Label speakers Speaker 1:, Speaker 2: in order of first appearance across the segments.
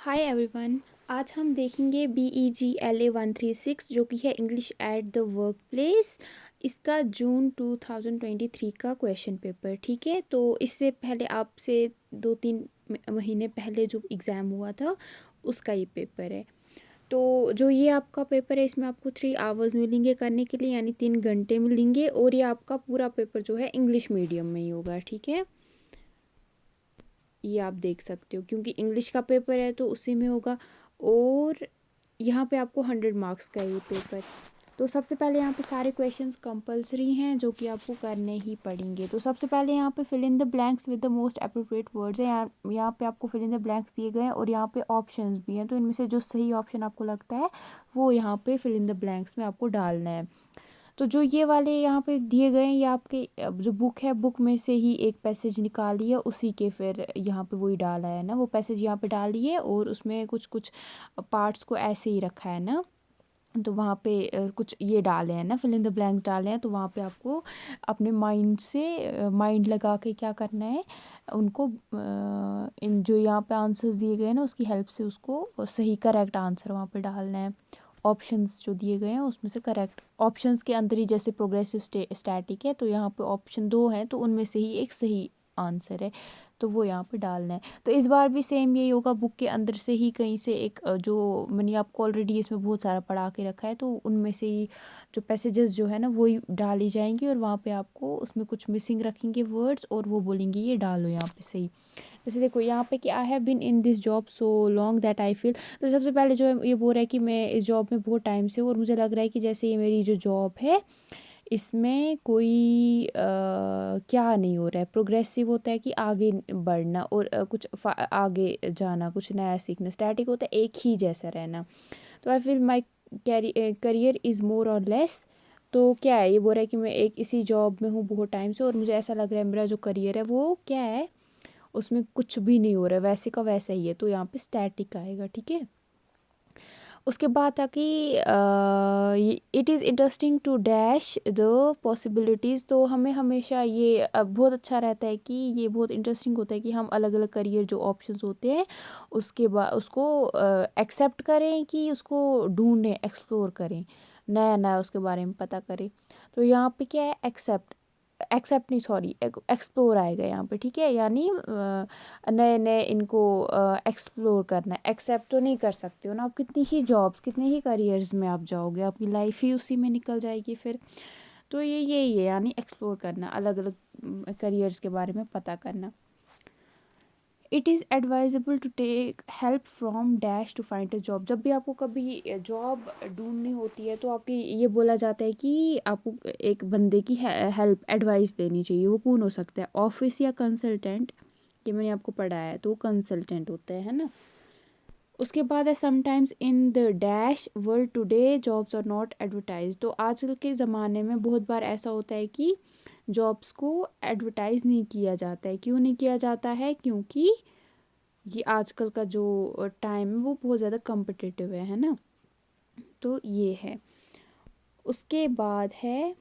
Speaker 1: Hi everyone. आज हम देखेंगे BEGLA 136 जो कि है English at the work place. इसका जून 2023 का क्वेश्चन पेपर। ठीक है, तो इससे पहले आपसे 2-3 महीने पहले जो एग्ज़ाम हुआ था उसका ये पेपर है। तो जो ये आपका पेपर है इसमें आपको 3 आवर्स मिलेंगे करने के लिए, यानी 3 घंटे मिलेंगे। और ये आपका पूरा पेपर जो है इंग्लिश मीडियम में ही होगा। ठीक है, ये आप देख सकते हो क्योंकि इंग्लिश का पेपर है तो उसी में होगा। और यहाँ पे आपको 100 मार्क्स का ये पेपर। तो सबसे पहले यहाँ पे सारे क्वेश्चंस कंपलसरी हैं जो कि आपको करने ही पड़ेंगे। तो सबसे पहले यहाँ पे fill in the blanks with the most appropriate words है। यहाँ पे आपको फिल इन द ब्लैंक्स दिए गए हैं और यहाँ पे ऑप्शंस भी हैं। तो इनमें से जो सही ऑप्शन आपको लगता है वो यहाँ पे फिल इन द ब्लैंक्स में आपको डालना है। तो जो ये वाले यहाँ पे दिए गए हैं ये आपके जो बुक है, बुक में से ही एक पैसेज निकालिए, उसी के फिर यहाँ पे वही डाला है ना, वो पैसेज यहाँ पे डालिए और उसमें कुछ कुछ पार्ट्स को ऐसे ही रखा है ना। तो वहाँ पे कुछ ये डाले हैं ना, फिल इन द ब्लैंक्स डाले हैं। तो वहाँ पे आपको अपने माइंड से माइंड लगा के क्या करना है, उनको इन जो यहाँ पे आंसर्स दिए गए हैं ना उसकी हेल्प से उसको सही करेक्ट आंसर वहाँ पे डालना है। ऑप्शंस जो दिए गए हैं उसमें से करेक्ट ऑप्शंस के अंदर ही, जैसे प्रोग्रेसिव स्टैटिक है तो यहाँ पे ऑप्शन 2 हैं तो उनमें से ही एक सही आंसर है, तो वो यहाँ पे डालना है। तो इस बार भी सेम यही होगा, बुक के अंदर से ही कहीं से एक जो मैंने आपको ऑलरेडी इसमें बहुत सारा पढ़ा के रखा है तो उनमें से ही जो पैसेजेस जो है ना वही डाली जाएंगी और वहाँ पे आपको उसमें कुछ मिसिंग रखेंगे वर्ड्स और वो बोलेंगे ये डालो यहाँ पे सही। जैसे देखो यहाँ पे कि I have been in this job so long that I feel. तो सबसे पहले जो है ये बोल रहा है कि मैं इस जॉब में बहुत टाइम से हूँ और मुझे लग रहा है कि जैसे ये मेरी जो जॉब है इसमें कोई क्या नहीं हो रहा है। प्रोग्रेसिव होता है कि आगे बढ़ना और कुछ आगे जाना, कुछ नया सीखना। स्टैटिक होता है एक ही जैसा रहना। तो I feel my career is more और लेस। तो क्या है, ये बोल रहा है कि मैं एक इसी जॉब में हूँ बहुत टाइम से और मुझे ऐसा लग रहा है मेरा जो करियर है वो क्या है, उसमें कुछ भी नहीं हो रहा है, वैसे का वैसा ही है। तो यहाँ पे स्टैटिक आएगा। ठीक है, उसके बाद था कि it is interesting to dash the possibilities. तो हमें हमेशा ये बहुत अच्छा रहता है कि ये बहुत इंटरेस्टिंग होता है कि हम अलग अलग करियर जो ऑप्शंस होते हैं उसके बाद उसको एक्सेप्ट करें कि उसको ढूंढें, एक्सप्लोर करें, नया नया उसके बारे में पता करें। तो यहाँ पे क्या है, एक्सेप्ट, एक्सेप्ट नहीं सॉरी, एक्सप्लोर आएगा यहाँ पे। ठीक है, यानी नए नए इनको एक्सप्लोर करना है। एक्सेप्ट तो नहीं कर सकते हो ना, आप कितनी ही जॉब्स कितने ही करियर्स में आप जाओगे, आपकी लाइफ ही उसी में निकल जाएगी फिर। तो ये यही है, यानी एक्सप्लोर करना, अलग अलग करियर्स के बारे में पता करना। It is advisable to take help from dash to find a job. जब भी आपको कभी जॉब ढूंढनी होती है तो आपकी ये बोला जाता है कि आपको एक बंदे की हेल्प, एडवाइस लेनी चाहिए। वो कौन हो सकता है, ऑफिस या कंसल्टेंट, ये मैंने आपको पढ़ाया है तो वो कंसल्टेंट होता है ना। उसके बाद है sometimes in the dash world today jobs are not advertise. तो आजकल के ज़माने में बहुत बार ऐसा होता है कि जॉब्स को एडवर्टाइज नहीं किया जाता है। क्यों नहीं किया जाता है, क्योंकि ये आजकल का जो टाइम है वो बहुत ज़्यादा कम्पिटिटिव है ना। तो ये है। उसके बाद है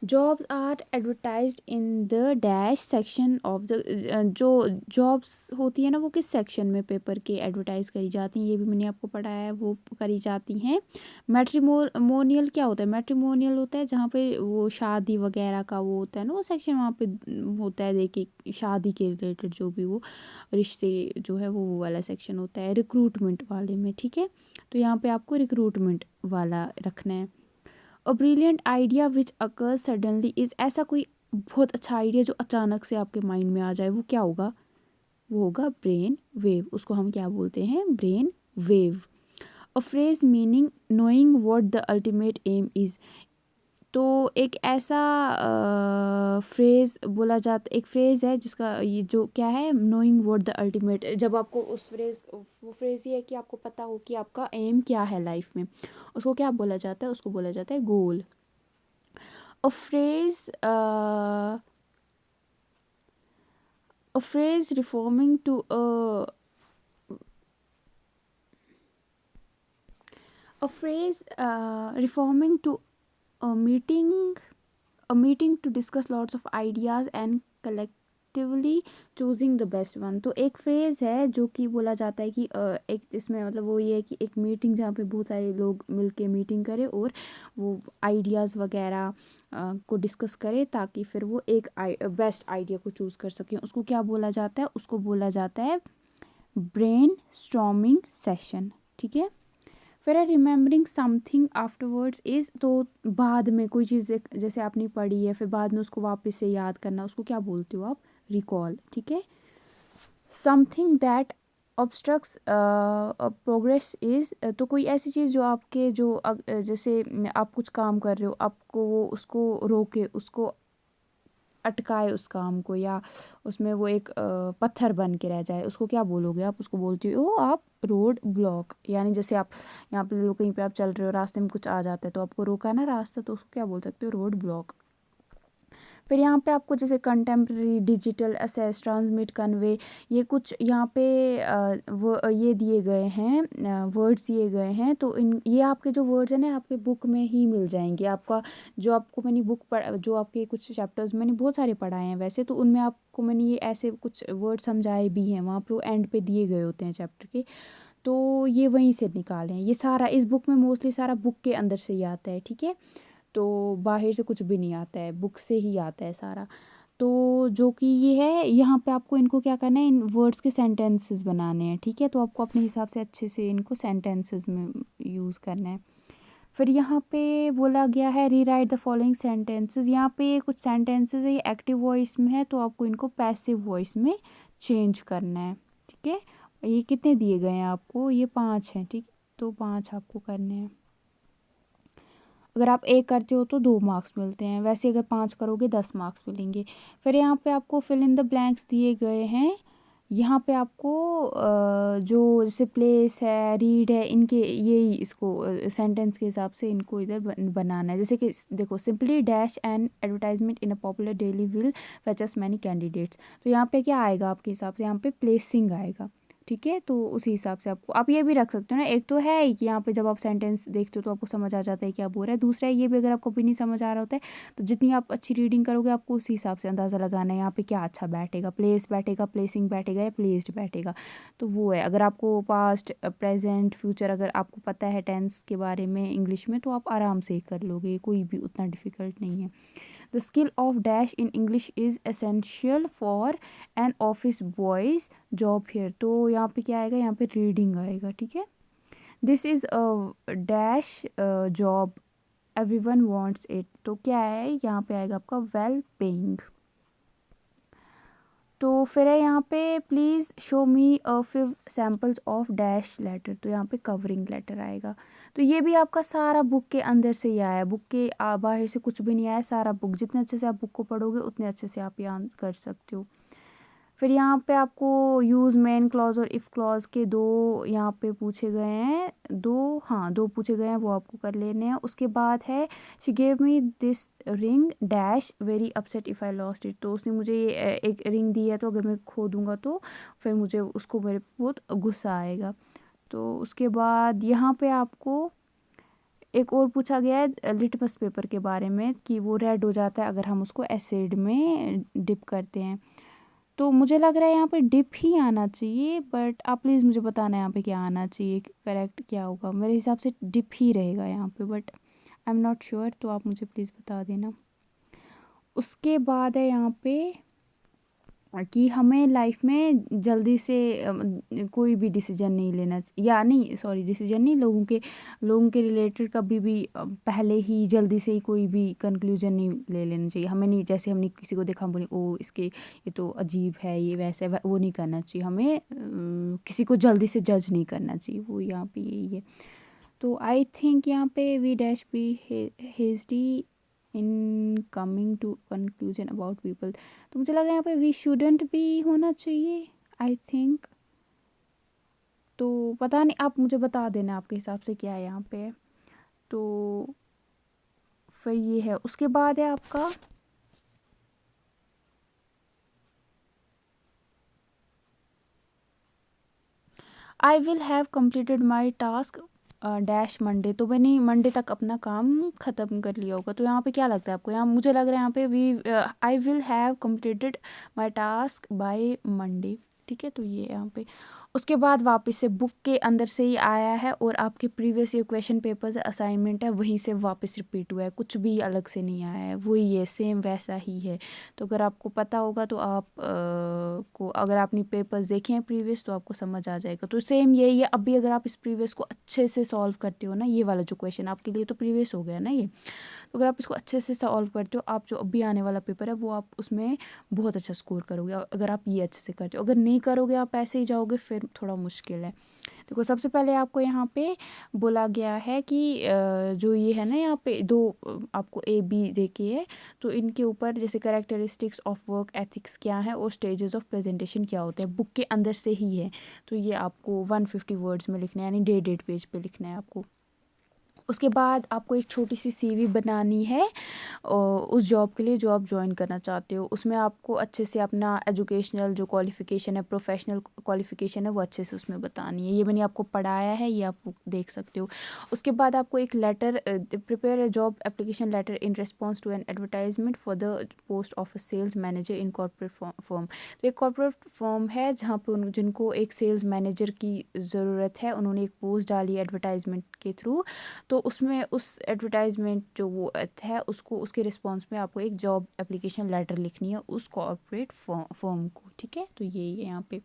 Speaker 1: jobs are advertised in the dash section of the. जो जॉब्स होती है ना वो किस सेक्शन में पेपर के एडवर्टाइज करी जाती हैं, ये भी मैंने आपको पढ़ाया है। वो करी जाती हैं मैट्रिमोनियल। क्या होता है मैट्रिमोनियल, होता है जहाँ पे वो शादी वगैरह का वो होता है ना वो सेक्शन, वहाँ पे होता है देखिए शादी के रिलेटेड जो भी वो रिश्ते जो है वो वाला सेक्शन होता है रिक्रूटमेंट वाले में। ठीक है, तो यहाँ पे आपको रिक्रूटमेंट वाला रखना है। A brilliant idea which occurs suddenly is. ऐसा कोई बहुत अच्छा आइडिया जो अचानक से आपके माइंड में आ जाए, वो क्या होगा, वो होगा ब्रेन वेव। उसको हम क्या बोलते हैं, brain wave. A phrase meaning knowing what the ultimate aim is. तो एक ऐसा फ्रेज बोला जाता, एक फ्रेज है जिसका ये जो क्या है, नोइंग व्हाट द अल्टीमेट। जब आपको उस फ्रेज, वो फ्रेज ये है कि आपको पता हो कि आपका एम क्या है लाइफ में, उसको क्या बोला जाता है, उसको बोला जाता है गोल। A phrase, a phrase reforming to a phrase reforming to a meeting, a meeting to discuss lots of ideas and collect. Selectively choosing the best one. तो एक फ्रेज़ है जो कि बोला जाता है कि एक इसमें मतलब वो ये है कि एक मीटिंग जहाँ पे बहुत सारे लोग मिलके मीटिंग करें और वो आइडियाज़ वगैरह को डिस्कस करें ताकि फिर वो एक बेस्ट आइडिया को चूज़ कर सकें। उसको क्या बोला जाता है? उसको बोला जाता है ब्रेन स्टॉर्मिंग सेशन। ठीक है। फिर रिमेम्बरिंग समथिंग आफ्टरवर्ड्स इज़, तो बाद में कोई चीज़ जैसे आपने पढ़ी है फिर बाद में उसको वापस से याद करना, उसको क्या बोलते हो आप? रिकॉल। ठीक है। Something that obstructs progress is, तो कोई ऐसी चीज़ जो आपके जो जैसे आप कुछ काम कर रहे हो, आपको वो उसको रोके, उसको अटकाए उस काम को, या उसमें वो एक पत्थर बन के रह जाए, उसको क्या बोलोगे आप? उसको बोलते हो आप रोड ब्लॉक। यानी जैसे आप यहाँ पे कहीं पे आप चल रहे हो, रास्ते में कुछ आ जाता है तो आपको रोका है ना रास्ता, तो उसको क्या बोल सकते हो? Road block. फिर यहाँ पे आपको जैसे contemporary, digital, assess, transmit, convey, ये कुछ यहाँ पे वो ये दिए गए हैं, वर्ड्स दिए गए हैं। तो इन ये आपके जो वर्ड्स हैं ना आपके बुक में ही मिल जाएंगे। आपका जो आपको मैंने बुक पढ़ जो आपके कुछ चैप्टर्स मैंने बहुत सारे पढ़ाए हैं वैसे, तो उनमें आपको मैंने ये ऐसे कुछ वर्ड समझाए भी हैं, वहाँ पे वो एंड पे दिए गए होते हैं चैप्टर के। तो ये वहीं से निकाले हैं, ये सारा इस बुक में मोस्टली सारा बुक के अंदर से ही आता है। ठीक है। तो बाहर से कुछ भी नहीं आता है, बुक से ही आता है सारा। तो जो कि ये है, यहाँ पे आपको इनको क्या करना है? इन वर्ड्स के सेंटेंसेस बनाने हैं। ठीक है। तो आपको अपने हिसाब से अच्छे से इनको सेंटेंसेस में यूज़ करना है। फिर यहाँ पे बोला गया है रीराइट द फॉलोइंग सेंटेंसेस। यहाँ पे कुछ सेंटेंसेस है ये एक्टिव वॉइस में है, तो आपको इनको पैसिव वॉइस में चेंज करना है। ठीक है। ये कितने दिए गए हैं आपको? ये 5 हैं। ठीक। तो 5 आपको करने हैं। अगर आप एक करते हो तो 2 मार्क्स मिलते हैं, वैसे अगर 5 करोगे 10 मार्क्स मिलेंगे। फिर यहाँ पे आपको फिल इन द ब्लैंक्स दिए गए हैं। यहाँ पे आपको जो जैसे प्लेस है, रीड है, इनके यही इसको सेंटेंस के हिसाब से इनको इधर बनाना है। जैसे कि देखो, simply dash an advertisement in a popular daily will fetch us many candidates. तो यहाँ पे क्या आएगा आपके हिसाब से? यहाँ पे प्लेसिंग आएगा। ठीक है। तो उसी हिसाब से आपको आप ये भी रख सकते हो ना, एक तो है ही कि यहाँ पे जब आप सेंटेंस देखते हो तो आपको समझ आ जाता है क्या बोल रहा है। दूसरा है ये भी, अगर आपको भी नहीं समझ आ रहा होता है तो जितनी आप अच्छी रीडिंग करोगे आपको उसी हिसाब से अंदाज़ा लगाना है यहाँ पे क्या अच्छा बैठेगा, प्लेस बैठेगा, प्लेसिंग बैठेगा, या प्लेस्ड बैठेगा। तो वो है, अगर आपको पास्ट, प्रेजेंट, फ्यूचर अगर आपको पता है टेंस के बारे में इंग्लिश में, तो आप आराम से ही कर लोगे, कोई भी उतना डिफ़िकल्ट नहीं है। The skill of dash in English is essential for an office boys job here. तो यहाँ पे क्या आएगा? यहाँ पे रीडिंग आएगा। ठीक है। This is a dash job everyone wants it. तो क्या है? यहाँ पे आएगा आपका वेल पेइंग। तो फिर है यहाँ पे please show me a few samples of dash letter. तो यहाँ पे कवरिंग लेटर आएगा। तो ये भी आपका सारा बुक के अंदर से ही आया है, बुक के बाहर से कुछ भी नहीं आया, सारा बुक। जितने अच्छे से आप बुक को पढ़ोगे उतने अच्छे से आप याद कर सकते हो। फिर यहाँ पे आपको यूज़ मेन क्लॉज और इफ़ क्लॉज के 2 यहाँ पे पूछे गए हैं, 2, हाँ 2 पूछे गए हैं, वो आपको कर लेने हैं। उसके बाद है she gave me this ring dash very upset if I lost it. तो उसने मुझे ये एक रिंग दी है, तो अगर मैं खो दूँगा तो फिर मुझे उसको मेरे पे बहुत गुस्सा आएगा। तो उसके बाद यहाँ पे आपको एक और पूछा गया है लिटमस पेपर के बारे में कि वो रेड हो जाता है अगर हम उसको एसिड में डिप करते हैं। तो मुझे लग रहा है यहाँ पे डिप ही आना चाहिए, बट आप प्लीज़ मुझे बताना यहाँ पे क्या आना चाहिए, करेक्ट क्या होगा। मेरे हिसाब से डिप ही रहेगा यहाँ पे, but I am not sure, तो आप मुझे प्लीज़ बता देना। उसके बाद है यहाँ पे कि हमें लाइफ में जल्दी से कोई भी डिसीजन नहीं लेना, या नहीं सॉरी डिसीजन नहीं, लोगों के रिलेटेड कभी भी पहले ही जल्दी से ही कोई भी कंक्लूजन नहीं ले लेना चाहिए हमें। नहीं, जैसे हमने किसी को देखा हम बोले ओ इसके ये तो अजीब है, ये वैसे वो नहीं करना चाहिए हमें। किसी को जल्दी से जज नहीं करना चाहिए, वो यहाँ पे यही है। तो आई थिंक यहाँ पे we dash be hasty in coming to conclusion about people. तो मुझे लग रहा है यहाँ पे वी शुडेंट भी होना चाहिए, आई थिंक। तो पता नहीं, आप मुझे बता देना आपके हिसाब से क्या है यहाँ पे। तो फिर ये है, उसके बाद है आपका I will have completed my task dash Monday, तो मैंने मंडे तक अपना काम ख़त्म कर लिया होगा। तो यहाँ पे क्या लगता है आपको? यहाँ मुझे लग रहा है यहाँ पे I will have completed my task by Monday. ठीक है, तो ये यहाँ पे उसके बाद वापस से बुक के अंदर से ही आया है और आपके प्रीवियस ये क्वेश्चन पेपर्स असाइनमेंट है वहीं से वापस रिपीट हुआ है, कुछ भी अलग से नहीं आया है, वही है, सेम वैसा ही है। तो अगर आपको पता होगा तो आप को अगर आपने पेपर्स देखे हैं प्रीवियस तो आपको समझ आ जाएगा। तो सेम यही है। अभी अगर आप इस प्रीवियस को अच्छे से सॉल्व करते हो ना, ये वाला जो क्वेश्चन आपके लिए तो प्रीवियस हो गया ना ये, तो अगर आप इसको अच्छे से सॉल्व करते हो, आप जो अभी आने वाला पेपर है वो आप उसमें बहुत अच्छा स्कोर करोगे अगर आप ये अच्छे से करते हो। अगर नहीं करोगे, आप ऐसे ही जाओगे, फिर थोड़ा मुश्किल है। देखो, सबसे पहले आपको यहाँ पे बोला गया है कि जो ये है ना, यहाँ पे दो आपको ए बी देखे है, तो इनके ऊपर जैसे कैरेक्टरिस्टिक्स ऑफ वर्क एथिक्स क्या है और स्टेजेस ऑफ प्रेजेंटेशन क्या होते हैं, बुक के अंदर से ही है। तो ये आपको 150 वर्ड्स में लिखना है, यानी 1.5 पेज पे लिखना है आपको। उसके बाद आपको एक छोटी सी सीवी बनानी है उस जॉब के लिए जो आप ज्वाइन करना चाहते हो। उसमें आपको अच्छे से अपना एजुकेशनल जो क्वालिफ़िकेशन है, प्रोफेशनल क्वालिफ़िकेशन है, वो अच्छे से उसमें बतानी है। ये मैंने आपको पढ़ाया है, ये आप देख सकते हो। उसके बाद आपको एक letter prepare a job application letter in response to an advertisement for the post of a sales manager in corporate firm. तो एक कॉर्पोरेट फर्म है जहाँ पे जिनको एक सेल्स मैनेजर की ज़रूरत है, उन्होंने एक पोस्ट डाली एडवर्टाइजमेंट के थ्रू। तो उसमें उस एडवर्टाइजमेंट जो वो है उसको, उसके रिस्पॉन्स में आपको एक जॉब एप्लीकेशन लेटर लिखनी है उस कॉर्पोरेट फर्म को। ठीक है, तो यही है यहाँ पे।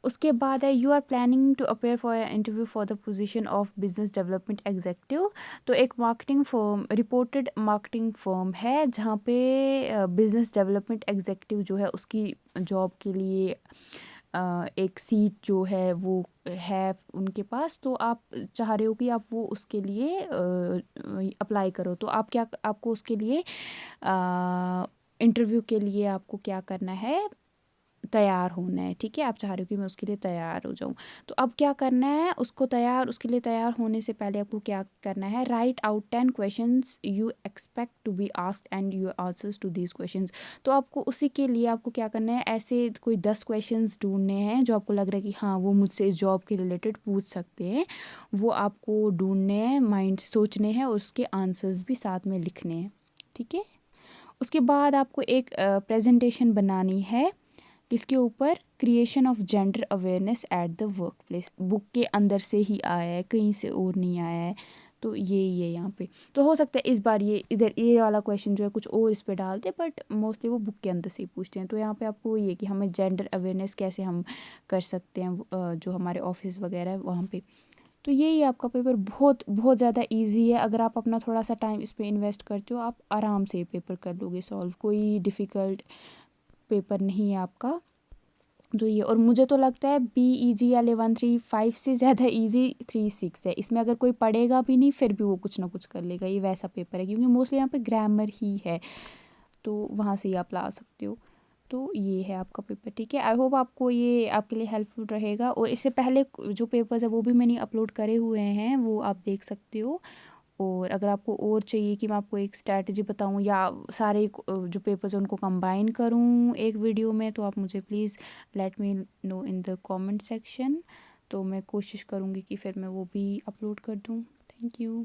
Speaker 1: उसके बाद है you are planning to appear for interview for the position of business development executive. तो एक marketing firm, reported marketing firm है जहाँ पे बिजनेस डेवलपमेंट एग्जीक्यूटिव जो है उसकी जॉब के लिए एक सीट जो है वो है उनके पास। तो आप चाह रहे हो कि आप वो उसके लिए अप्लाई करो। तो आप क्या, आपको उसके लिए इंटरव्यू के लिए आपको क्या करना है, तैयार होना है। ठीक है, आप चाह रहे हो कि मैं उसके लिए तैयार हो जाऊं। तो अब क्या करना है, उसके लिए तैयार होने से पहले आपको क्या करना है, write out 10 questions you expect to be asked and your answers to these questions. तो आपको उसी के लिए आपको क्या करना है, ऐसे कोई 10 क्वेश्चंस ढूंढने हैं जो आपको लग रहा है कि हाँ वो मुझसे इस जॉब के रिलेटेड पूछ सकते हैं, वो आपको ढूंढने हैं, माइंड से सोचने हैं और उसके आंसर्स भी साथ में लिखने हैं। ठीक है, उसके बाद आपको एक प्रेजेंटेशन बनानी है किसके ऊपर, creation of gender awareness at the work place. Book के अंदर से ही आया है, कहीं से और नहीं आया है। तो ये है यहाँ पे। तो हो सकता है इस बार ये इधर ये वाला क्वेश्चन जो है कुछ और इस पे डालते, बट मोस्टली वो बुक के अंदर से ही पूछते हैं। तो यहाँ पे आपको ये कि हमें जेंडर अवेयरनेस कैसे हम कर सकते हैं जो हमारे ऑफिस वगैरह है वहाँ पे। तो यही आपका पेपर बहुत बहुत ज़्यादा इजी है। अगर आप अपना थोड़ा सा टाइम इस पर इन्वेस्ट करते हो, आप आराम से ये पेपर कर लोगे सॉल्व। कोई डिफ़िकल्ट पेपर नहीं है आपका। तो ये, और मुझे तो लगता है BEG या 135 से ज़्यादा इजी 36 है। इसमें अगर कोई पढ़ेगा भी नहीं फिर भी वो कुछ ना कुछ कर लेगा, ये वैसा पेपर है क्योंकि मोस्टली यहाँ पे ग्रामर ही है, तो वहाँ से ही आप ला सकते हो। तो ये है आपका पेपर। ठीक है, आई होप आपको ये आपके लिए हेल्पफुल रहेगा। और इससे पहले जो पेपर्स है वो भी मैंने अपलोड करे हुए हैं, वो आप देख सकते हो। और अगर आपको और चाहिए कि मैं आपको एक स्ट्रैटेजी बताऊं या सारे जो पेपर्स हैं उनको कंबाइन करूं एक वीडियो में, तो आप मुझे please let me know in the comment section. तो मैं कोशिश करूंगी कि फिर मैं वो भी अपलोड कर दूं। Thank you.